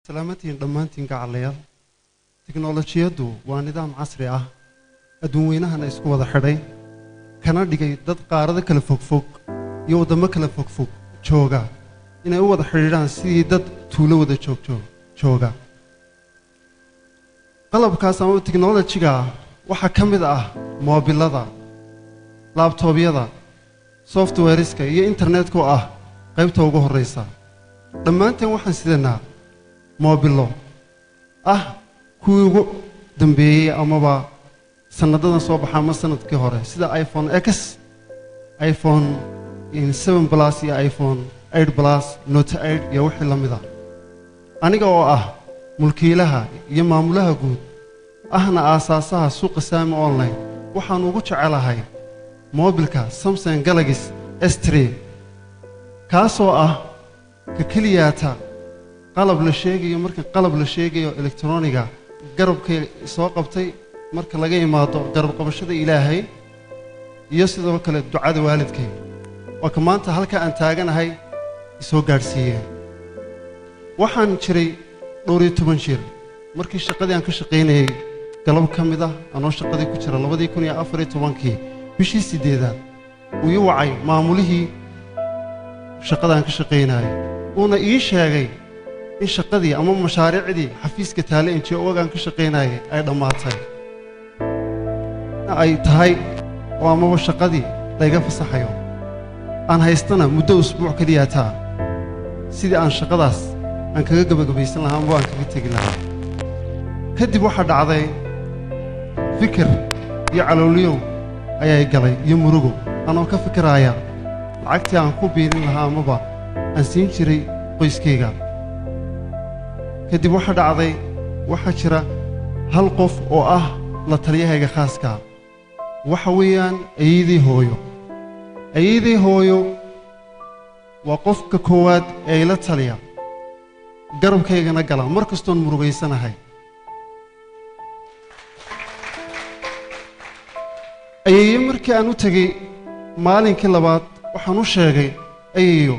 سلامتين دمانتين كعليال تكنولوجيادو waa nidaam casri ah adduunweynahana isku wada xidhay kana dhigay dad qaarada kala fogfog iyo wadamo kala fogfog jooga inay u wada xiriiraan sidii dad tuulo wada jooga qalabkaas ama technology-ga waxa kamid ah moobilada laptop-yada software-iska iyo internet-ku ah qaybta ugu horeysa dhammaanteen waxaan sidanaa moobilo kuwii ugu dambeeyay amaba sanadadan soo baxay ama sanadkii hore sida iPhone X, iPhone 7 Plus iyo iPhone 8 Plus, Note 8 iyo wixii la mid ah aniga oo ah mulkiilaha iyo maamulaha guud ahna aasaasaha suuqa Saami Online waxaan ugu jecelahay moobilka Samsung Galaxy S3 kaasoo ah ka kaliyaata qalab la sheegayo marka qalab la sheegayo electroniga garabka soo qabtay marka laga imaado garab qabashada Ilaahay iyo sidoo kale ducada waalidkay waa maanta halka aan taaganahay soo gaarsiiyay waxaan jiray dhowr iyo 10 jir markii shaqadii aan ka shaqeynayay galab kamid ah anoo shaqadii ku jira 2014 bishii 8aad uu ii wacay maamulihii shaqadaan ka shaqeynayay una ii sheegay in shaqadii ama mashaariicdii xafiiska taale intii oogaan ka shaqeynayay ay dhamaatay ay tahay oo ama shaqadii laga fasaxayo aan haystana muddo usbuuc kaliya taa sidii aan shaqadaas aan kaga gabagabaysan lahaa ama aan kaga tagi lahaa kadib waxa dhacday fikir iyo calooliyo ayay galay iyo murugo anoo ka fikiraya lacagtii aan ku biirin lahaa amaba aan siin jiray qoyskayga kadib waxa dhacday waxa jira hal qof oo ah la taliyahayga khaaska waxa weeyaan ayeedii hooyo waa qofka koowaad ee la taliya garabkaygana gala markastoon murugaysanahay ayeeyo markii aan u tagay maalinkii labaad waxaan u sheegay ayeeyo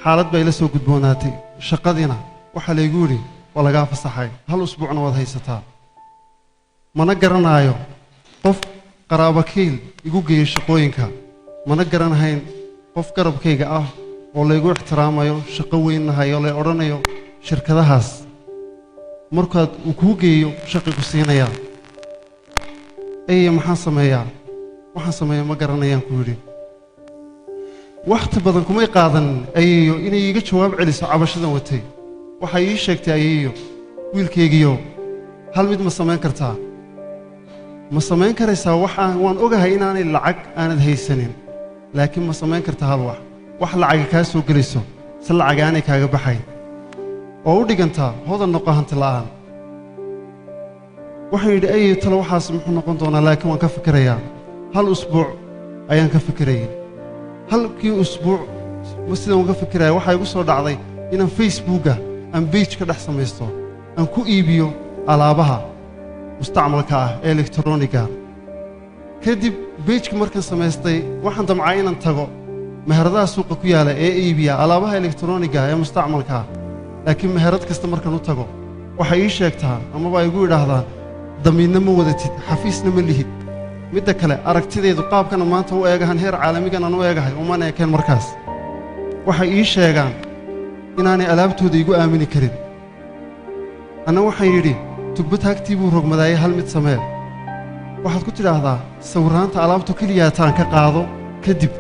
xaalad bay la soo gudboonaatay shaqadiina waxa la igu yiri waa laga fasaxay hal usbuucna wad haysataa mana garanaayo qof qaraabakiil igu geeyay shaqooyinka mana garanahayn qof garabkayga ah oo la igu ixtiraamayo shaqo weynahayo la oranayo shirkadahaas markaad uu ku geeyo shaqo ku siinaya maxaan sameeyaa ma garanayaan ku yiri waqti badan kumay qaadan ayeeyo inay iga jawaab celiso cabashadan watay waxa ii sheegtay ayeeyo wiilkaygiyo hal mid ma samayn kartaa ma samayn karaysaa waan ogahay inaanay lacag aanad haysanin laakiin ma samayn kartaa hal wax lacag ka soo galayso si lacag aanay kaaga baxay oo u dhigantaa hodan noqo hanti la'aan waxaan yidhi ayeeyo talo waxaas muxuu noqon doonaa laakiin waan ka fikirayaa hal usbuuc ayaan ka fikirayay halkii usbuuc sidaan uga fikiraya waxaa igu soo dhacday inaan Facebooka aan page ka dhex samaysto aan ku iibiyo alaabaha mustacmalka ah ee electroniga kadib page-ka markaan samaystay waxaan damcay inaan tago meheradaha suuqa ku yaala ee iibiya alaabaha electroniga ee mustacmalka laakiin meherad kasta markaan u tago waxa ii sheegtaa ama ay igu yiraahdaan damiinna ma wadatid xafiisna ma lihid midda kale aragtideedu qaabkana maanta u eegahan heer caalamigan aan u eegahay uma neekeen markaas waxa ii sheegaan inaanay alaabtooda igu aamini karin ana waxaan yidhi tugbad hagtii buu rogmadaayay hal mid samee waxaad ku tidhaahdaa sawiraanta alaabtu keliya taan ka qaado kadib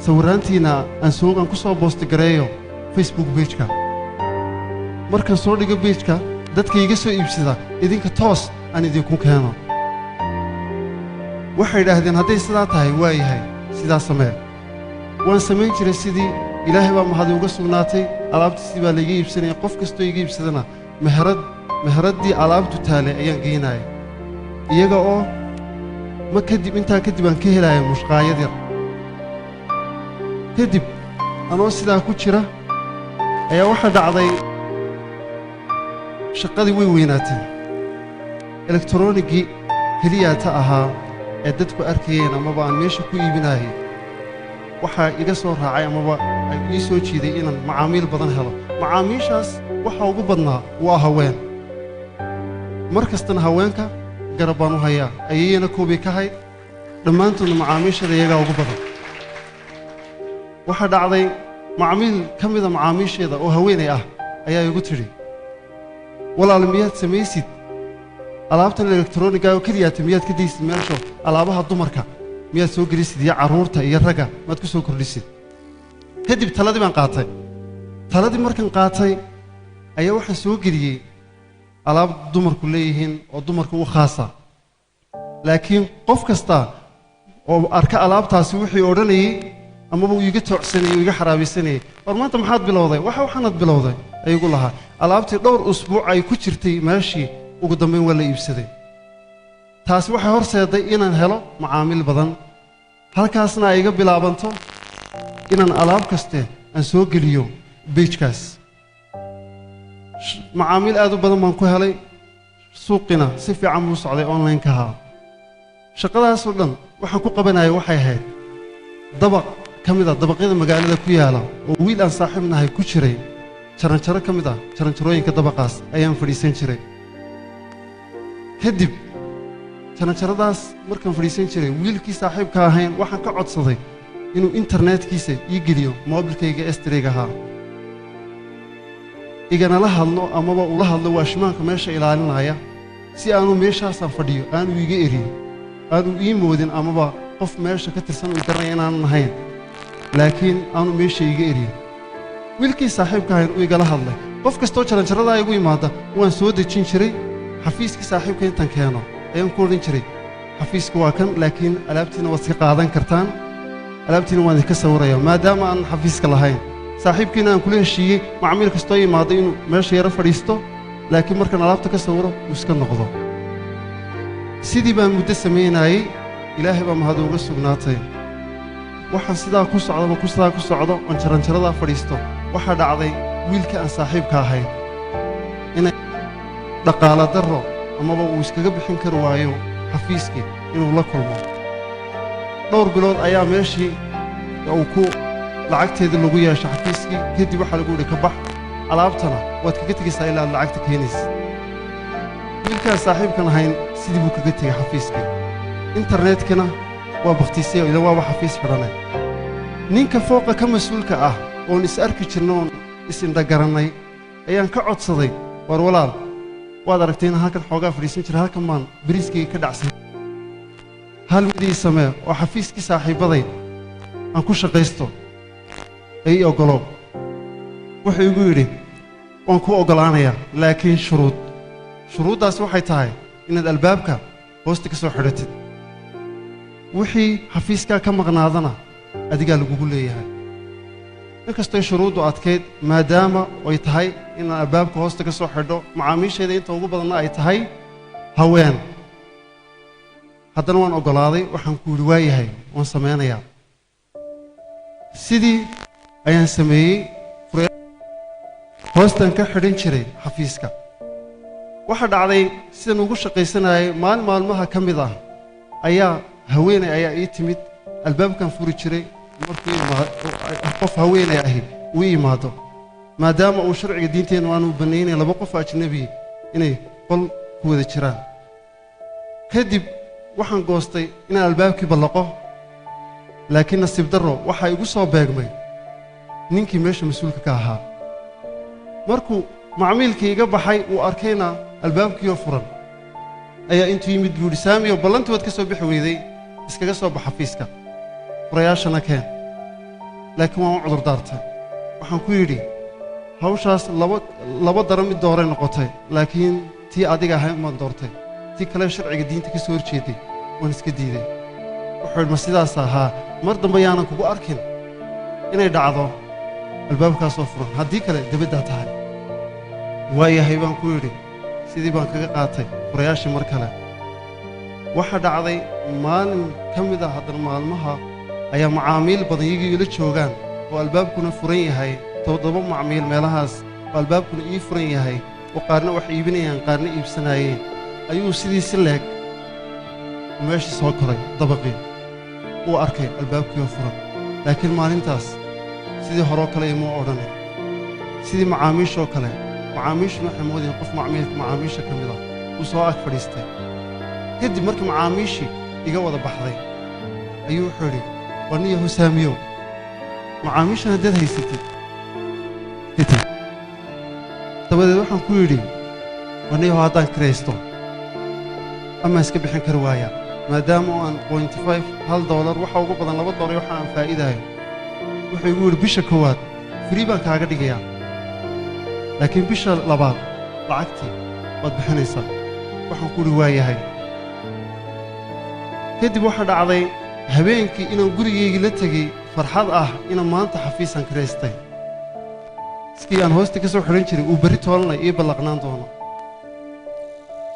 sawiraantiina aan ku soo boosti gareeyo Facebook page-ka markaan soo dhigo page-ka dadka iga soo iibsada idinka toos aan idinku keeno waxay yidhaahdeen hadday sidaa tahay waa yahay sidaa samee waan samayn jiray sidii ilaahay baa mahad uga sugnaatay alaabtiisii baa laga iibsanaya qof kastoo iga iibsadana meheraddii alaabtu taale ayaan geynaya iyaga oo intaa kadib aan ka helaya mushqaayad yar kadib anoo sidaa ku jira ayaa waxa dhacday shaqadii way weynaatay elektaroonigii keliyaata ahaa ee dadku arkayeen amaba aan meesha ku iibinayay waxaa iga soo raacay amaba ay ii soo jiiday inaan macaamiil badan helo macaamiishaas waxa ugu badnaa waa haween mar kastana haweenka garab baan u hayaa ayayna koobay ka hayd dhammaantoodna macaamiishada iyagaa ugu badan waxaa dhacday macaamiil ka mida macaamiisheeda oo haweenay ah ayaa igu tidhi walaal miyaad samaysid alaabtan elektarooniga oo keliyaata miyaad ka daysid meesho alaabaha dumarka miyaad soo gelisid iyo carruurta iyo ragga maad ku soo kordhisid kadib taladii baan qaatay taladii markaan qaatay ayaa waxaan soo geliyey alaab dumarku leeyihiin oo dumarka u khaasa laakiin qof kasta oo arka alaabtaasi wixii odhanayay amaba uu iga toocsanayay iga xaraabaysanayay war maanta maxaad bilowday waxaanad bilowday ayagu lahaa alaabtii dhowr usbuuc ay ku jirtay meeshii ugu dambayn waa la iibsaday taasi waxay horseeday inaan helo macaamiil badan halkaasna ay iga bilaabanto inaan alaab kaste aan soo geliyo beejkaas macaamiil aad u badan baan ku helay suuqina si fiican buu socday online-ka ahaa shaqadaasoo dhan waxaan ku qabanayay waxay ahayd dabaq ka mid ah dabaqyada magaalada ku yaala oo wiil aan saaxiibnahay ku jiray jaranjaro ka mid ah jaranjarooyinka dabaqaas ayaan fadhiisan jiray kadib jaranjaradaas markaan fadhiisan jiray wiilkii saaxiibka ahayn waxaan ka codsaday inuu internetkiisa ii geliyo moobilkayga estreyga ahaa iganala hadlo amaba ula hadlo waashmaanka meesha ilaalinaya si aanu meeshaasaan fadhiyo aanu iga eriyin aanu ii moodin amaba qof meesha ka tirsan uu garanaya inaanan ahayn laakiin aanu meesha iga eriyin wiilkii saaxiibka ahayn uu igala hadlay qof kastoo jaranjaradaa igu imaada waan soo dejin jiray xafiiskii saaxiibka intaan keeno ayaan ku odhan jiray xafiiska waa kan laakiin alaabtiina waad iska qaadan kartaan alaabtiina waan idinka sawiraya maadaama aan xafiiska lahayn saaxiibkiina aan kula heshiiyey macmiil kastoo imaado inuu meesha yaro fadhiisto laakiin markaan alaabta ka sawiro uu iska noqdo sidii baan muddo samaynayey ilaahay baa mahad uga sugnaatay waxaan sidaa ku socdo oon jaranjaradaa fadhiisto waxaa dhacday wiilka aan saaxiibka ahayn inay dhaqaala darro amaba uu iskaga bixin kari waayo xafiiskii inuu la kulmo dhowr bilood ayaa meeshii uu ku lacagteedii lagu yeesho xafiiskii kadib waxaa lagu yidhi ka bax alaabtana waad kaga tegaysaa ilaa aad lacagta keenaysa wiilkaan saaxiibkan ahayn sidii buu kaga tegay xafiiskii internetkana waa bakhtiisay ila waaba xafiis xidhanay ninka fooqa ka mas-uulka ah oon is arki jirno oon is-indhagarannay ayaan ka codsaday war walaal waad aragtay inaan halkan xoogaa fadhiisan jira halkan baan bariiskayga ka dhacsan hal midii samee oo xafiiskii saaxiibbaday aan ku shaqaysto ay oggolow wuxuu igu yidhi waan ku oggolaanayaa laakiin shuruuddaasi waxay tahay inaad albaabka hoosta ka soo xidhatid wixii xafiiskaa ka maqnaadana adigaa lagugu leeyahay inkastay shuruuddu adkayd maadaama ay tahay inaan albaabka hoosta ka soo xidho macaamiishayda inta ugu badanna ay tahay haween haddana waan oggolaaday waxaan ku yidhi waayahay waan samaynayaa sidii ayaan sameeyey hoostaan ka xidhan jiray xafiiska waxaa dhacday sidaan ugu shaqaysanayay maalmaha ka mid ah ayaa haweenay ayaa ii timid albaabkan furi jiray markuu qof haweenay ahi uu imaado maadaama uu sharciga diinteennu aanu bannaynayn laba qof ajnabi inay qol ku wada jiraan kadib waxaan goostay inaan albaabkii ballaqo laakiin nasiib darro waxaa igu soo beegmay ninkii meesha mas-uulka ka ahaa markuu macmiilkii iga baxay uu arkayna albaabkiioo furan ayaa intuu yimid buu yidhi saamiyo ballantood ka soo bixi weyday iskaga soo bax xafiiska furayaashana keen laakiin waan u cudur daartay waxaan ku yidhi hawshaas laba daro mid dooray noqotay laakiin tii adiga ahayn baan doortay tii kale sharciga diinta ka soo horjeeday waan iska diiday wuxuu yidhi ma sidaas ahaa mar dambe yaanan kugu arkin inay dhacdo albaabkaasoo furan haddii kale debaddaa tahay waayahay baan ku yidhi sidii baan kaga qaatay furayaashii mar kale waxaa dhacday maalin ka mid ah haddana maalmaha ayaa macaamiil badan iyagii ila joogaan oo albaabkuna furan yahay 7 macmiil meelahaas oo albaabkuna ii furan yahay oo qaarna wax iibinayaan qaarna iibsanayeen ayuu sidii si leeg meeshii soo koray dabaqii uu arkay albaabkii oo furan laakiin maalintaas sidii horoo kale imuu odhanin sidii macaamiishoo kale macaamiishuna waxay moodayeen qof macaamiisha ka mid ah uu soo ag fadhiistay kadib markii macaamiishii iga wada baxday ayuu wuxuu idhi waniyo husaamiyow macaamiishan haddaad haysatid dabadeed waxaan ku yidhi waniyaho haddaan kiraysto ama iska bixin kari waaya maadaama oo aan $0.5 waxa ugu badan $2 waxa aan faa'iidaayo wuxuu igu yidhi bisha koowaad free baan kaaga dhigayaa laakiin bisha labaad lacagtii waad bixinaysaa waxaan ku yidhi waayahay kadib waxaa dhacday habeenkii inaan gurigaygii la tegey farxad ah inaan maanta xafiisan kiraystay iskii aan hoosta ka soo xidhan jiray uu berri toolanay ii ballaqnaan doono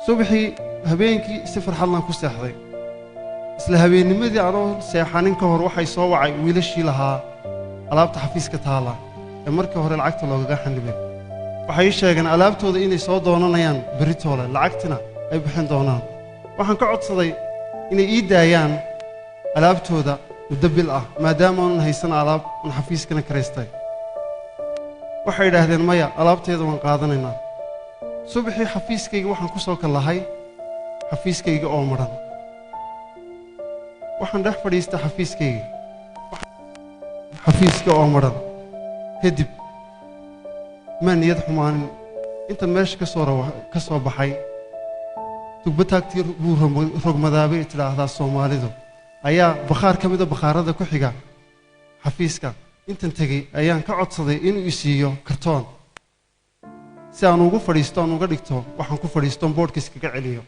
subaxii habeenkii si farxadlaan ku seexday isla habeennimadii anoo seexanin ka hor waxay soo wacay wiilashii lahaa alaabta xafiiska taala ee markii hore lacagta loogaga xanibay waxay ii sheegeen alaabtooda inay soo doonanayaan berri toole lacagtina ay bixin doonaan waxaan ka codsaday inay ii daayaan alaabtooda muddo bil ah maadaama aanan haysan alaab aan xafiiskana karaystay waxay idhaahdeen maya alaabteeda waan qaadanaynaa subaxii xafiiskayga waxaan ku soo kallahay xafiiskayga oo madhan waxaan dhex fadhiistay xafiiska oo madhan kadib maa niyad xumaanin intan meesha ka soo baxay tugba taagtii buu rogmadaabay tidhaahdaa soomaalidu ayaa bakhaar ka mida bakhaarada ku xiga xafiiska intan tegey ayaan ka codsaday inuu isiiyo kartoon si aan ugu fadhiisto aan uga dhigto waxaan ku fadhiistoon boodhka iskaga celiyo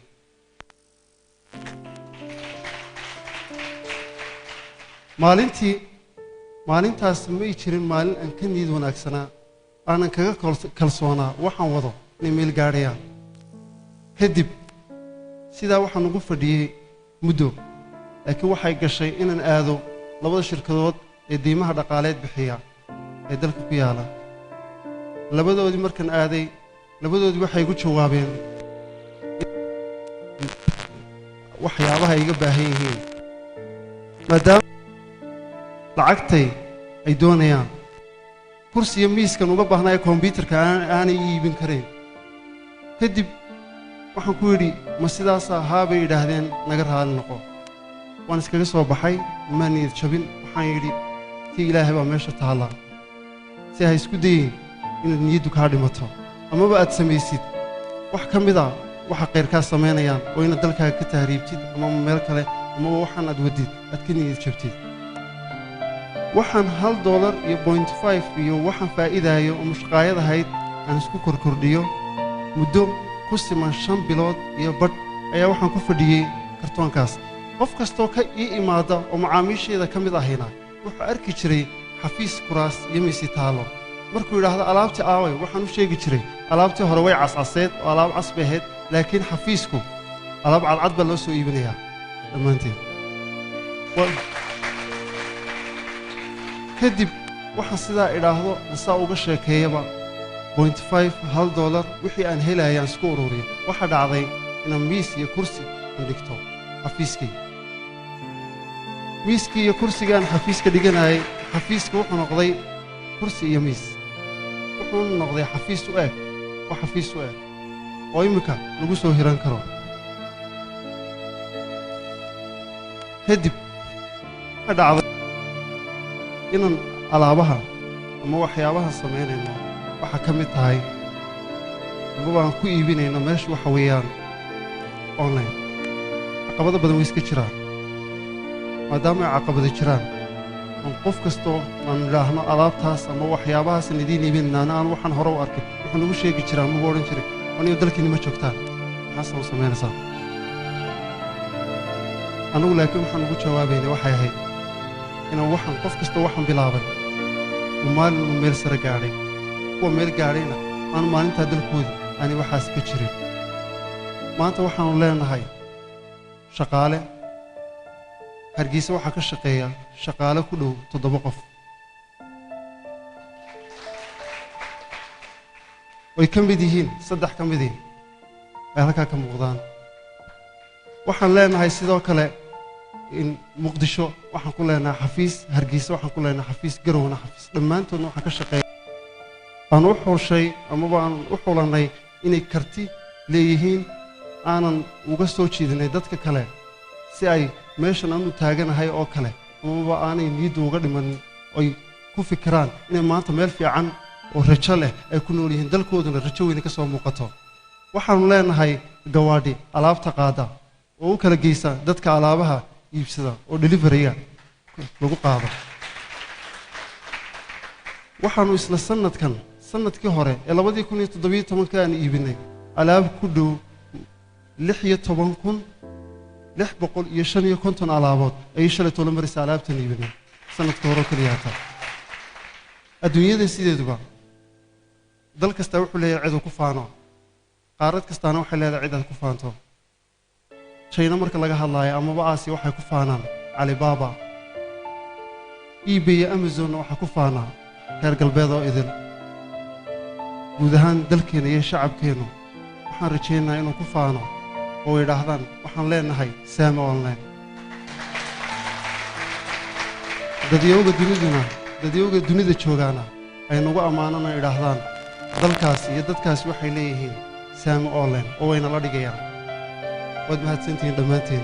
maalintaas ma ii jirin maalin aan ka niyad wanaagsanaa aanan kaga kalsoonaa waxaan wado inay meel gaadhayaan kadib sidaa waxaan ugu fadhiyey muddo laakiin waxay gashay inaan aado labada shirkadood ee diimaha dhaqaaleed bixiya ee dalka ku yaala labadoodii markaan aaday labadoodii waxay igu jawaabeen waxyaabaha iga baahan yihiin maadaama lacagtay ay doonayaan kursiga miiskan uga baahnaayo kombyuutarka aanay ii iibin karayn kadib waxaan ku yidhi ma sidaasa haa bay yidhaahdeen naga raali noqo waan iskaga soo baxay maa niyad jabin waxaan yidhi tii ilaahay baa meesha taallaa si ha isku dayin inaad niyaddu kaa dhimato amaba aad samaysid wax ka mid a waxa qayrkaa samaynayaan oo inaad dalkaaga ka tahriibtid amaba meel kale amaba waxaan aad wadid aad ka niyad jabtid waxaan $1 iyo $0.5 iyo waxaan faa'iidaayo oo mushqaayad ahayd aan isku korkordhiyo muddo ku siman 5 bilood iyo badh ayaa waxaan ku fadhiyey kartoonkaas qof kastoo ka ii imaada oo macaamiisheeda ka mid ahayna wuxuu arki jiray xafiis kuraas iyo miisi taalo markuu yidhaahdo alaabtii aaway waxaan u sheegi jiray alaabtii hore way cascaseed oo alaab cas bay ahayd laakiin xafiisku alaab cadcad baa loo soo iibinayaa dhammaanteed kadib waxaan sidaa idhaahdo saa uga sheekeeyaba $0.5 wixii aan helayaan isku ururiyo waxaa dhacday inaan miis iyo kursi aan dhigto xafiiskayga miiskii iyo kursigaan xafiiska dhiganayay xafiiska wuxuu noqday kursi iyo miis wuxuu noqday xafiis u eg oo iminka lagu soo hiran karo kadib waxaa dhacday inaan alaabaha ama waxyaabaha samaynayno waxaa ka mid tahay amaba aan ku iibinayno meesha waxa weeyaan online caqabado badan way iska jiraan maadaama ay caqabado jiraan aan qof kastoo aan idhaahno alaabtaas ama waxyaabahaasaan idiin iibinayna aan waxaan hore u arkin wuxuu nagu sheegi jiraa amaba odhan jiray anigo dalkiinni ma joogtaan maxaasaan u samaynaysaa annagu laakiin waxaan ugu jawaabaynay waxay ahayd inaan waxaan qof kastoo waxaan bilaabay uu maalin uu meel sare gaadhay kuwa meel gaadhayna aan maalintaa dalkoodii aanay waxaas ka jirin maanta waxaannu leenahay shaqaale hargeysa waxaa ka shaqeeya shaqaale ku dhow 7 qof oy ka mid yihiin 3 ka midii ay halkaa ka muuqdaan waxaan leenahay sidoo kale in muqdisho waxaan ku leenahay xafiis hargeysa waxaan ku leenahay xafiis garowna xafiis dhammaantoodna waxaan ka shaqeeyaa aan u xushay ama aan u xulanay inay karti leeyihiin aanan uga soo jeedinay dadka kale si ay meeshan aanu taaganahay oo kale ama aanay niyaddu uga dhimanin ay ku fikiraan inay maanta meel fiican oo rajo leh ay ku nool yihiin dalkooduna rajo weyn ka soo muuqato waxaanu leenahay gawaadhi alaabta qaada oo u kala geysa dadka alaabaha iibsada oo delivery lagu qaado waxaanu isla sanadkii hore ee 2017 aan iibinay alaab ku dhow 16,655 alaabood ay shalay toona maraysa alaabtan iibinay sanadkii hore kaliya taa adduunyada sideeduba dal kasta wuxuu leeyahay cid uu ku faano qaarad kastaana waxay leedahay cid aad ku faanto China marka laga hadlayo ama Aasiya waxay ku faanaan Alibaba eBay Amazon waxa ku faanaa reer galbeed oo idin guud ahaan dalkeena iyo shacabkeenu waxaan rajaynayaa inuu ku faano oo yiraahdaan waxaan leenahay saama online dadiyowga dunida joogaana ay nagu amaanana yiraahdaan dalkaas iyo dadkaas waxay leeyihiin saama online oo wayna la dhigayaan waad mahadsantihiin dhammaantiin